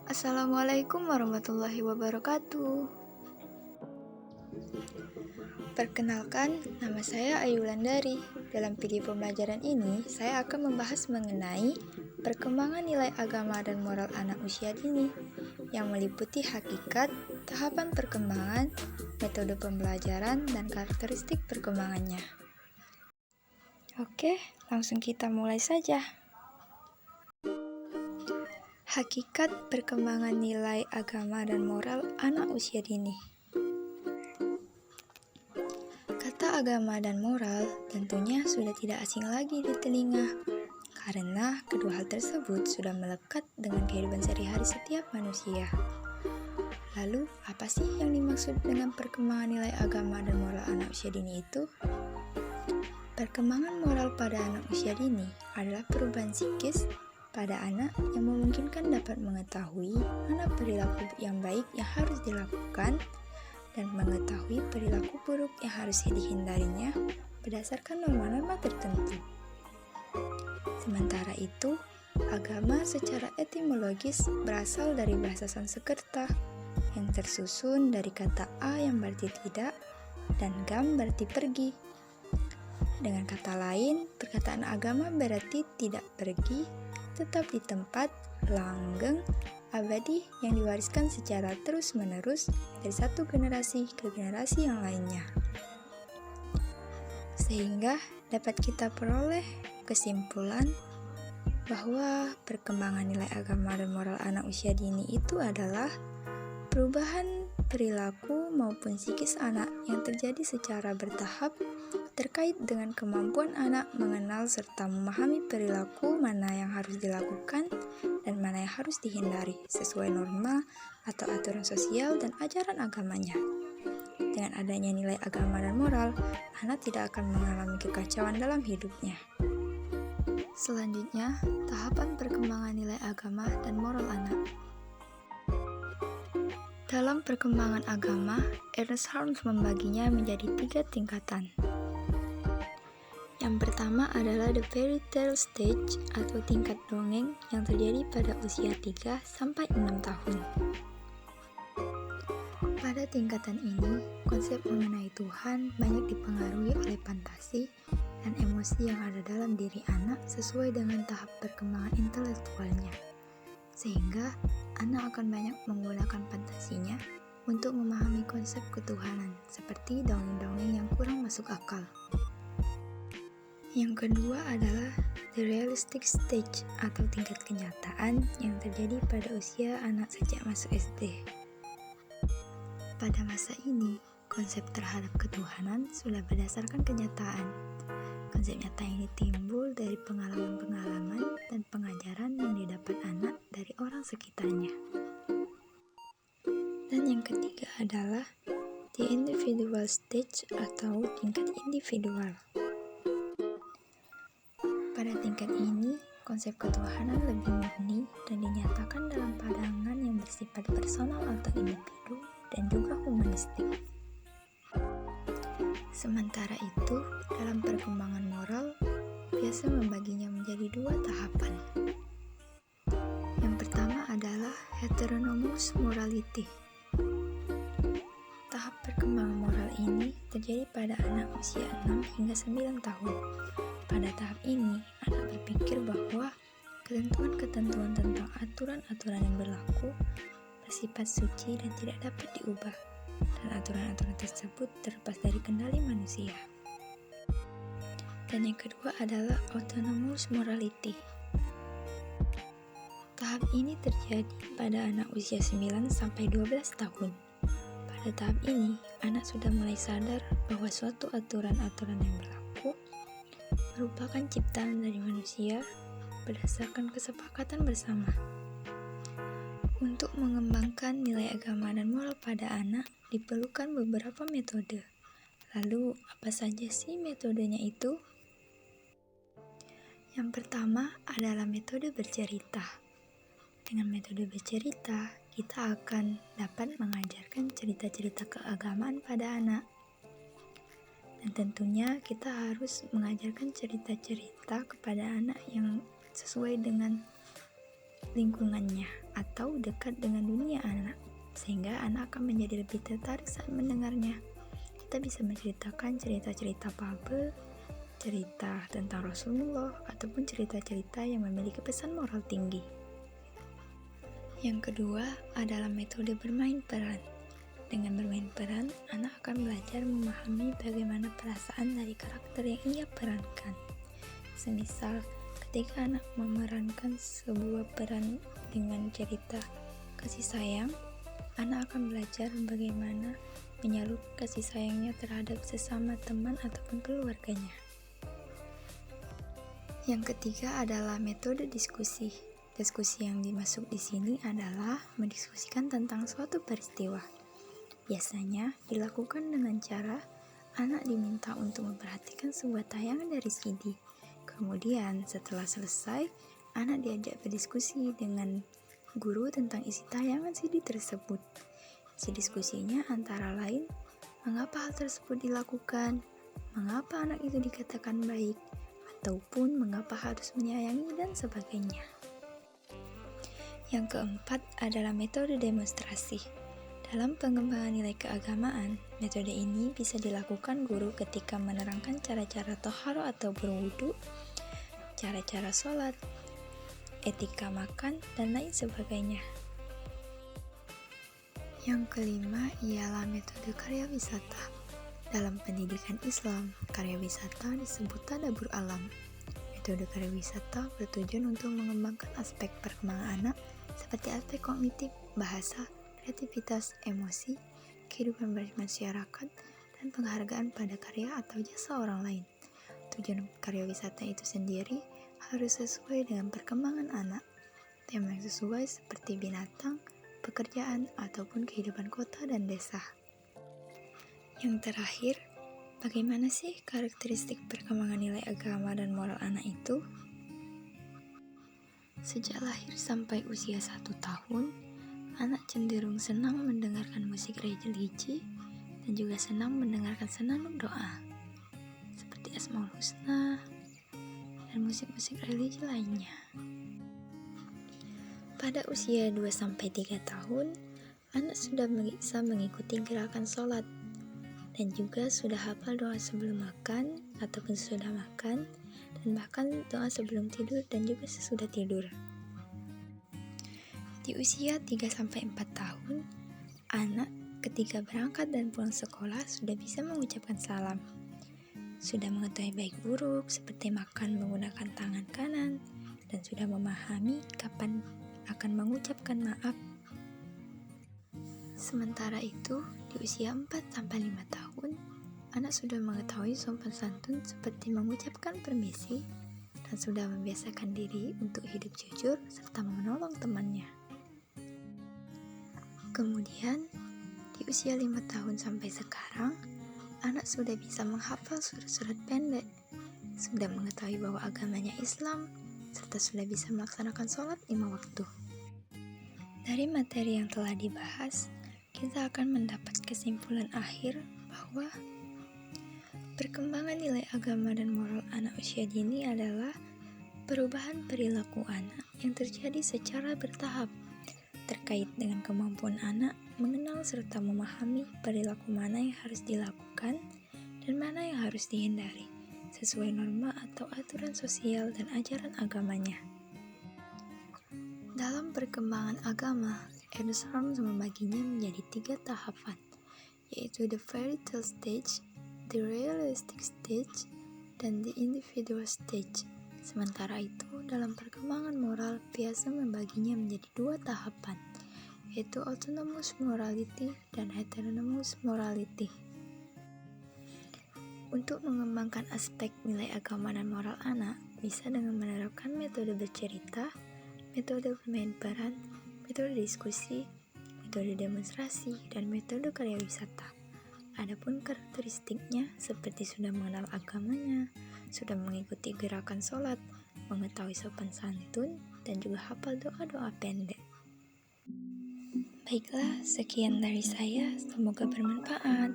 Assalamualaikum warahmatullahi wabarakatuh. Perkenalkan, nama saya Ayu Wulandari. Dalam video pembelajaran ini, saya akan membahas mengenai perkembangan nilai agama dan moral anak usia dini, yang meliputi hakikat, tahapan perkembangan, metode pembelajaran, dan karakteristik perkembangannya. Oke, langsung kita mulai saja. Hakikat perkembangan nilai agama dan moral anak usia dini. Kata agama dan moral tentunya sudah tidak asing lagi di telinga, karena kedua hal tersebut sudah melekat dengan kehidupan sehari-hari setiap manusia. Lalu, apa sih yang dimaksud dengan perkembangan nilai agama dan moral anak usia dini itu? Perkembangan moral pada anak usia dini adalah perubahan psikis pada anak yang memungkinkan dapat mengetahui mana perilaku yang baik yang harus dilakukan dan mengetahui perilaku buruk yang harus dihindarinya berdasarkan norma-norma tertentu. Sementara itu, agama secara etimologis berasal dari bahasa Sanskerta yang tersusun dari kata a yang berarti tidak dan gam berarti pergi. Dengan kata lain, perkataan agama berarti tidak pergi, tetap di tempat, langgeng, abadi yang diwariskan secara terus-menerus dari satu generasi ke generasi yang lainnya. Sehingga dapat kita peroleh kesimpulan bahwa perkembangan nilai agama dan moral anak usia dini itu adalah perubahan perilaku maupun psikis anak yang terjadi secara bertahap terkait dengan kemampuan anak mengenal serta memahami perilaku mana yang harus dilakukan dan mana yang harus dihindari sesuai norma atau aturan sosial dan ajaran agamanya. Dengan adanya nilai agama dan moral, anak tidak akan mengalami kekacauan dalam hidupnya. Selanjutnya, tahapan perkembangan nilai agama dan moral anak. Dalam perkembangan agama, Ernest Holmes membaginya menjadi 3 tingkatan. Yang pertama adalah the fairy tale stage atau tingkat dongeng yang terjadi pada usia 3 sampai 6 tahun. Pada tingkatan ini, konsep mengenai Tuhan banyak dipengaruhi oleh fantasi dan emosi yang ada dalam diri anak sesuai dengan tahap perkembangan intelektualnya. Sehingga anak akan banyak menggunakan fantasinya untuk memahami konsep ketuhanan seperti dongeng-dongeng yang kurang masuk akal. Yang kedua adalah the realistic stage atau tingkat kenyataan yang terjadi pada usia anak sejak masuk SD. Pada masa ini, konsep terhadap ketuhanan sudah berdasarkan kenyataan. Konsep nyata ini timbul dari pengalaman-pengalaman dan pengajaran yang didapat anak dari orang sekitarnya. Dan yang ketiga adalah the individual stage atau tingkat individual. Pada tingkat ini, konsep ketuhanan lebih murni dan dinyatakan dalam pandangan yang bersifat personal atau individu dan juga humanistik. Sementara itu, dalam perkembangan moral, biasa membaginya menjadi 2 tahapan. Yang pertama adalah heteronomous morality. Tahap perkembangan moral ini terjadi pada anak usia 6 hingga 9 tahun. Pada tahap ini, anak berpikir bahwa ketentuan-ketentuan tentang aturan-aturan yang berlaku bersifat suci dan tidak dapat diubah, dan aturan-aturan tersebut terlepas dari kendali manusia. Dan yang kedua adalah autonomous morality. Tahap ini terjadi pada anak usia 9 sampai 12 tahun. Pada tahap ini, anak sudah mulai sadar bahwa suatu aturan-aturan yang berlaku merupakan ciptaan dari manusia berdasarkan kesepakatan bersama. Untuk mengembangkan nilai agama dan moral pada anak diperlukan beberapa metode. Lalu, apa saja sih metodenya itu? Yang pertama adalah metode bercerita. Dengan metode bercerita, kita akan dapat mengajarkan cerita-cerita keagamaan pada anak. Dan tentunya kita harus mengajarkan cerita-cerita kepada anak yang sesuai dengan lingkungannya atau dekat dengan dunia anak, sehingga anak akan menjadi lebih tertarik saat mendengarnya. Kita bisa menceritakan cerita-cerita fabel, cerita tentang Rasulullah, ataupun cerita-cerita yang memiliki pesan moral tinggi. Yang kedua adalah metode bermain peran. Dengan bermain peran, anak akan belajar memahami bagaimana perasaan dari karakter yang ia perankan. Semisal, ketika anak memerankan sebuah peran dengan cerita kasih sayang, anak akan belajar bagaimana menyalurkan kasih sayangnya terhadap sesama teman ataupun keluarganya. Yang ketiga adalah metode diskusi. Diskusi yang dimaksud di sini adalah mendiskusikan tentang suatu peristiwa. Biasanya dilakukan dengan cara anak diminta untuk memperhatikan sebuah tayangan dari CD. Kemudian setelah selesai, anak diajak berdiskusi dengan guru tentang isi tayangan CD tersebut. Isi diskusinya antara lain, mengapa hal tersebut dilakukan, mengapa anak itu dikatakan baik, ataupun mengapa harus menyayangi dan sebagainya. Yang keempat adalah metode demonstrasi. Dalam pengembangan nilai keagamaan, metode ini bisa dilakukan guru ketika menerangkan cara-cara toharo atau berwudu, cara-cara sholat, etika makan, dan lain sebagainya. Yang kelima ialah metode karya wisata. Dalam pendidikan Islam, karya wisata disebut tadabbur alam. Metode karya wisata bertujuan untuk mengembangkan aspek perkembangan anak seperti aspek kognitif, bahasa, kreativitas, emosi, kehidupan bermasyarakat, dan penghargaan pada karya atau jasa orang lain. Tujuan karya wisata itu sendiri harus sesuai dengan perkembangan anak. Tema yang sesuai seperti binatang, pekerjaan, ataupun kehidupan kota dan desa. Yang terakhir, bagaimana sih karakteristik perkembangan nilai agama dan moral anak itu? Sejak lahir sampai usia 1 tahun, anak cenderung senang mendengarkan musik religi dan juga senang mendengarkan senandung doa seperti Asmaul Husna dan musik-musik religi lainnya. Pada usia 2-3 tahun, anak sudah bisa mengikuti gerakan sholat dan juga sudah hafal doa sebelum makan ataupun sesudah makan, dan bahkan doa sebelum tidur dan juga sesudah tidur. Di usia 3-4 tahun, anak ketika berangkat dan pulang sekolah sudah bisa mengucapkan salam. Sudah mengetahui baik buruk seperti makan menggunakan tangan kanan dan sudah memahami kapan akan mengucapkan maaf. Sementara itu, di usia 4-5 tahun, anak sudah mengetahui sopan santun seperti mengucapkan permisi dan sudah membiasakan diri untuk hidup jujur serta menolong temannya. Kemudian, di usia 5 tahun sampai sekarang, anak sudah bisa menghafal surat-surat pendek, sudah mengetahui bahwa agamanya Islam, serta sudah bisa melaksanakan sholat 5 waktu. Dari materi yang telah dibahas, kita akan mendapat kesimpulan akhir bahwa perkembangan nilai agama dan moral anak usia dini adalah perubahan perilaku anak yang terjadi secara bertahap, terkait dengan kemampuan anak mengenal serta memahami perilaku mana yang harus dilakukan dan mana yang harus dihindari, sesuai norma atau aturan sosial dan ajaran agamanya. Dalam perkembangan agama, Ernest Holmes membaginya menjadi 3 tahapan, yaitu the fairy tale stage, the realistic stage, dan the individual stage. Sementara itu, dalam perkembangan moral biasa membaginya menjadi 2 tahapan, yaitu autonomous morality dan heteronomous morality. Untuk mengembangkan aspek nilai agama dan moral anak, bisa dengan menerapkan metode bercerita, metode bermain peran, metode diskusi, metode demonstrasi, dan metode karya wisata. Adapun karakteristiknya seperti sudah mengenal agamanya, sudah mengikuti gerakan sholat, mengetahui sopan santun, dan juga hafal doa-doa pendek. Baiklah, sekian dari saya. Semoga bermanfaat.